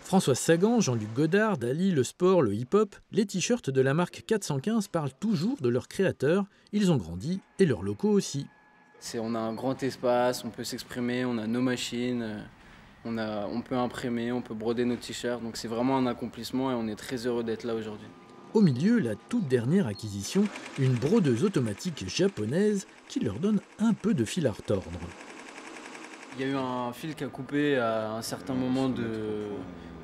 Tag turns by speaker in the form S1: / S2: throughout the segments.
S1: Françoise Sagan, Jean-Luc Godard, Dali, le sport, le hip-hop, les t-shirts de la marque 415 parlent toujours de leurs créateurs. Ils ont grandi et leurs locaux aussi.
S2: On a un grand espace, on peut s'exprimer, on a nos machines, on peut imprimer, on peut broder nos t-shirts. Donc c'est vraiment un accomplissement et on est très heureux d'être là aujourd'hui.
S1: Au milieu, la toute dernière acquisition, une brodeuse automatique japonaise qui leur donne un peu de fil à retordre.
S2: Il y a eu un fil qui a coupé à un certain moment de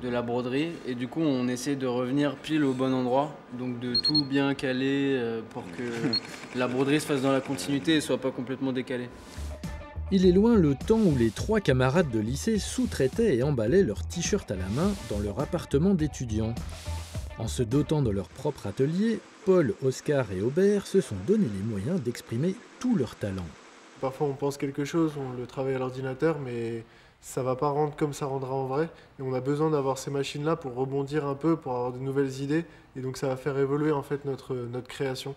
S2: la broderie et du coup on essaie de revenir pile au bon endroit, donc de tout bien caler pour que la broderie se fasse dans la continuité et soit pas complètement décalée.
S1: Il est loin le temps où les 3 camarades de lycée sous-traitaient et emballaient leurs t-shirts à la main dans leur appartement d'étudiants. En se dotant de leur propre atelier, Paul, Oscar et Aubert se sont donné les moyens d'exprimer tout leur talent.
S3: Parfois on pense quelque chose, on le travaille à l'ordinateur, mais ça va pas rendre comme ça rendra en vrai. Et on a besoin d'avoir ces machines-là pour rebondir un peu, pour avoir de nouvelles idées. Et donc ça va faire évoluer en fait notre création.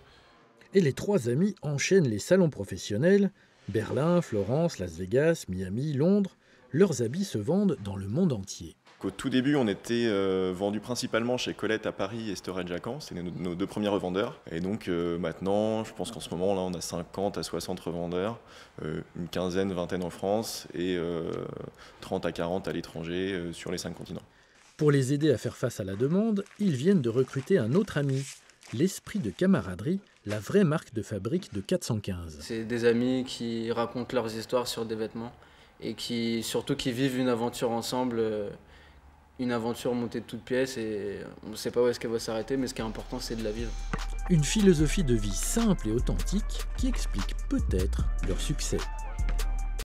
S1: Et les 3 amis enchaînent les salons professionnels. Berlin, Florence, Las Vegas, Miami, Londres. Leurs habits se vendent dans le monde entier.
S4: Au tout début, on était vendu principalement chez Colette à Paris et Storage à Caen. C'était nos 2 premiers revendeurs. Et donc maintenant, je pense qu'en ce moment, là, on a 50 à 60 revendeurs, une quinzaine, vingtaine en France et 30 à 40 à l'étranger sur les 5 continents.
S1: Pour les aider à faire face à la demande, ils viennent de recruter un autre ami, l'Esprit de Camaraderie, la vraie marque de fabrique de 415.
S2: C'est des amis qui racontent leurs histoires sur des vêtements et surtout qui vivent une aventure ensemble. Une aventure montée de toutes pièces et on ne sait pas où est-ce qu'elle va s'arrêter, mais ce qui est important, c'est de la vivre.
S1: Une philosophie de vie simple et authentique qui explique peut-être leur succès.